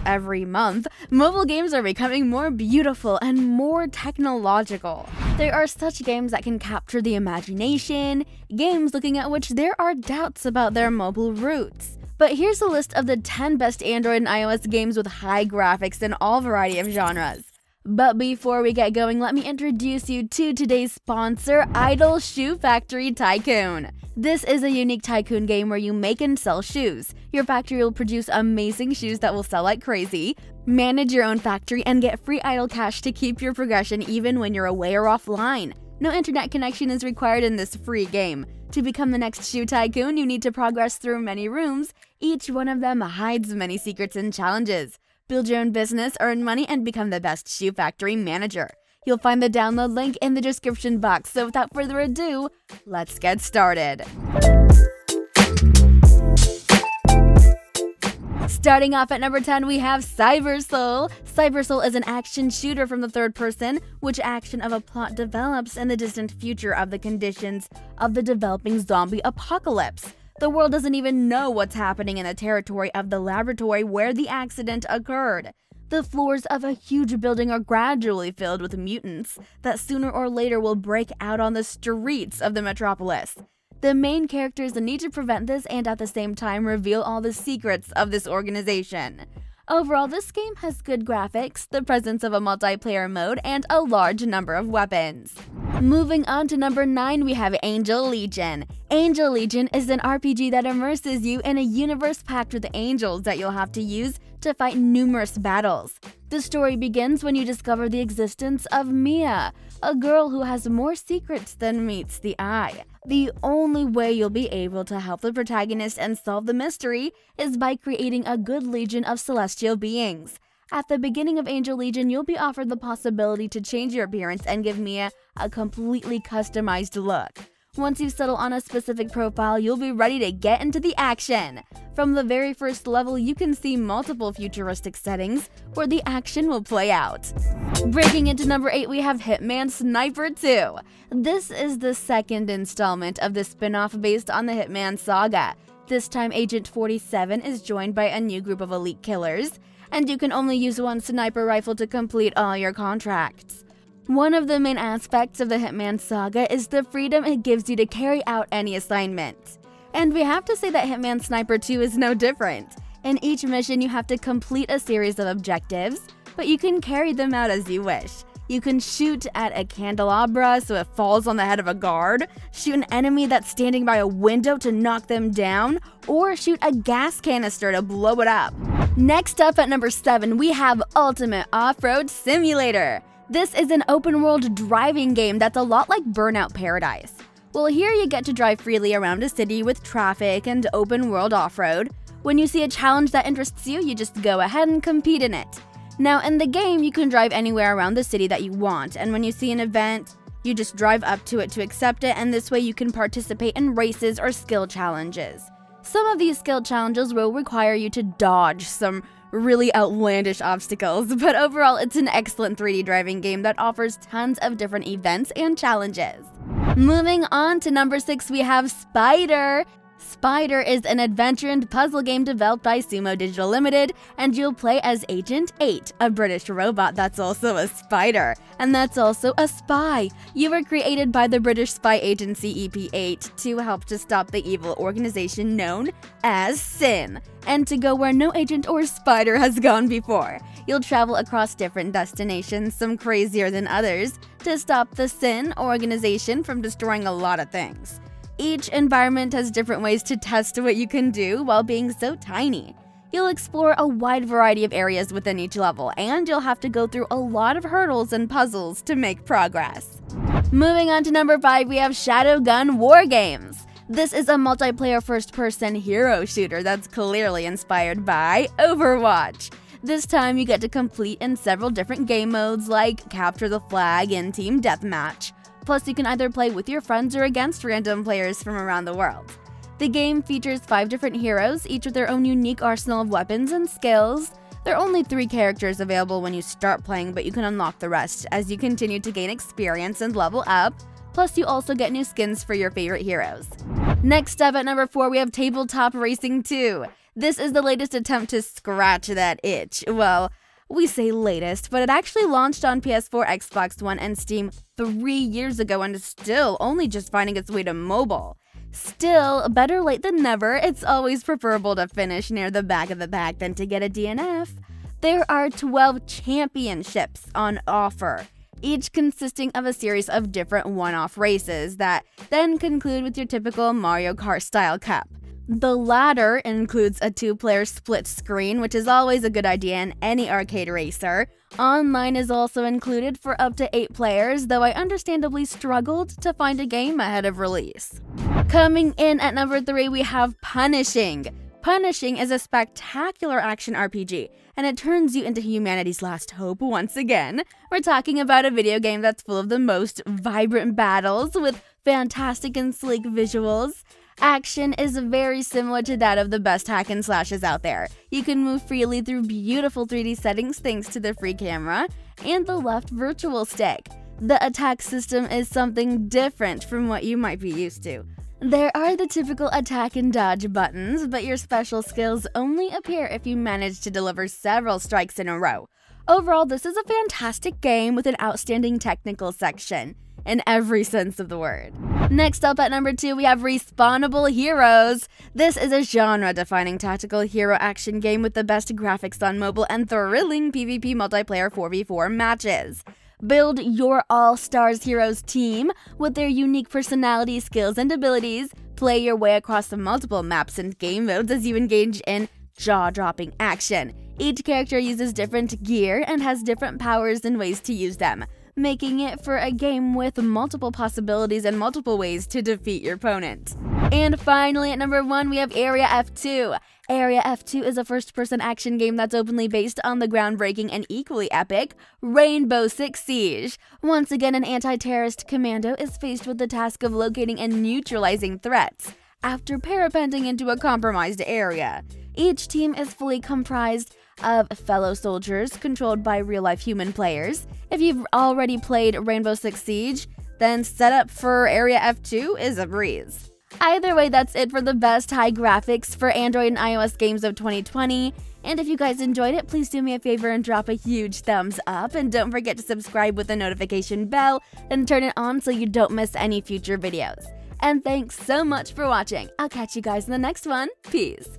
every month, mobile games are becoming more beautiful and more technological. There are such games that can capture the imagination, games looking at which there are doubts about their mobile roots. But here's a list of the 10 best Android and iOS games with high graphics in all variety of genres. But before we get going, let me introduce you to today's sponsor, Idle Shoe Factory Tycoon. This is a unique tycoon game where you make and sell shoes. Your factory will produce amazing shoes that will sell like crazy. Manage your own factory and get free idle cash to keep your progression even when you're away or offline. No internet connection is required in this free game. To become the next shoe tycoon, you need to progress through many rooms. Each one of them hides many secrets and challenges. Build your own business, earn money, and become the best shoe factory manager. You'll find the download link in the description box, so without further ado, let's get started. Starting off at number 10, we have CyberSoul. CyberSoul is an action shooter from the third person, which action of a plot develops in the distant future of the conditions of the developing zombie apocalypse. The world doesn't even know what's happening in the territory of the laboratory where the accident occurred. The floors of a huge building are gradually filled with mutants that sooner or later will break out on the streets of the metropolis. The main characters need to prevent this and at the same time reveal all the secrets of this organization. Overall, this game has good graphics, the presence of a multiplayer mode, and a large number of weapons. Moving on to number 9, we have Angel Legion. Angel Legion is an RPG that immerses you in a universe packed with angels that you'll have to use to fight numerous battles. The story begins when you discover the existence of Mia, a girl who has more secrets than meets the eye. The only way you'll be able to help the protagonist and solve the mystery is by creating a good legion of celestial beings. At the beginning of Angel Legion, you'll be offered the possibility to change your appearance and give Mia a completely customized look. Once you settle on a specific profile, you'll be ready to get into the action. From the very first level, you can see multiple futuristic settings where the action will play out. Breaking into number 8, we have Hitman Sniper 2. This is the second installment of the spin-off based on the Hitman saga. This time, Agent 47 is joined by a new group of elite killers, and you can only use one sniper rifle to complete all your contracts. One of the main aspects of the Hitman saga is the freedom it gives you to carry out any assignment. And we have to say that Hitman Sniper 2 is no different. In each mission, you have to complete a series of objectives, but you can carry them out as you wish. You can shoot at a candelabra so it falls on the head of a guard, shoot an enemy that's standing by a window to knock them down, or shoot a gas canister to blow it up. Next up at number 7, we have Ultimate Off-Road Simulator. This is an open-world driving game that's a lot like Burnout Paradise. Well, here you get to drive freely around a city with traffic and open-world off-road. When you see a challenge that interests you, you just go ahead and compete in it. Now, in the game, you can drive anywhere around the city that you want, and when you see an event, you just drive up to it to accept it, and this way you can participate in races or skill challenges. Some of these skill challenges will require you to dodge some really outlandish obstacles, but overall it's an excellent 3D driving game that offers tons of different events and challenges. Moving on to number 6, we have Spider. Spider is an adventure and puzzle game developed by Sumo Digital Limited, and you'll play as Agent 8, a British robot that's also a spider, and that's also a spy. You were created by the British spy agency EP8 to help to stop the evil organization known as SYN, and to go where no agent or spider has gone before. You'll travel across different destinations, some crazier than others, to stop the SYN organization from destroying a lot of things. Each environment has different ways to test what you can do while being so tiny. You'll explore a wide variety of areas within each level, and you'll have to go through a lot of hurdles and puzzles to make progress. Moving on to number 5, we have Shadowgun Wargames. This is a multiplayer first-person hero shooter that's clearly inspired by Overwatch. This time you get to complete in several different game modes like Capture the Flag and Team Deathmatch. Plus, you can either play with your friends or against random players from around the world. The game features 5 different heroes, each with their own unique arsenal of weapons and skills. There are only 3 characters available when you start playing, but you can unlock the rest as you continue to gain experience and level up. Plus, you also get new skins for your favorite heroes. Next up at number 4, we have Tabletop Racing 2. This is the latest attempt to scratch that itch. Well, we say latest, but it actually launched on PS4, Xbox One, and Steam 3 years ago and is still only just finding its way to mobile. Still, better late than never. It's always preferable to finish near the back of the pack than to get a DNF. There are 12 championships on offer, each consisting of a series of different one-off races that then conclude with your typical Mario Kart-style cup. The latter includes a 2-player split screen, which is always a good idea in any arcade racer. Online is also included for up to 8 players, though I understandably struggled to find a game ahead of release. Coming in at number 3, we have Punishing. Punishing is a spectacular action RPG, and it turns you into humanity's last hope once again. We're talking about a video game that's full of the most vibrant battles with fantastic and sleek visuals. Action is very similar to that of the best hack and slashes out there. You can move freely through beautiful 3D settings thanks to the free camera and the left virtual stick. The attack system is something different from what you might be used to. There are the typical attack and dodge buttons, but your special skills only appear if you manage to deliver several strikes in a row. Overall, this is a fantastic game with an outstanding technical section, in every sense of the word. Next up at number 2, we have Respawnable Heroes. This is a genre-defining tactical hero action game with the best graphics on mobile and thrilling PvP multiplayer 4v4 matches. Build your All-Stars Heroes team with their unique personalities, skills, and abilities. Play your way across the multiple maps and game modes as you engage in jaw-dropping action. Each character uses different gear and has different powers and ways to use them, making it for a game with multiple possibilities and multiple ways to defeat your opponent. And finally, at number 1, we have Area F2. Area F2 is a first-person action game that's openly based on the groundbreaking and equally epic Rainbow Six Siege. Once again, an anti-terrorist commando is faced with the task of locating and neutralizing threats after parapenting into a compromised area. Each team is fully comprised of fellow soldiers controlled by real-life human players. If you've already played Rainbow Six Siege, then setup for Area F2 is a breeze. Either way, that's it for the best high graphics for Android and iOS games of 2020. And if you guys enjoyed it, please do me a favor and drop a huge thumbs up. And don't forget to subscribe with the notification bell and turn it on so you don't miss any future videos. And thanks so much for watching. I'll catch you guys in the next one. Peace.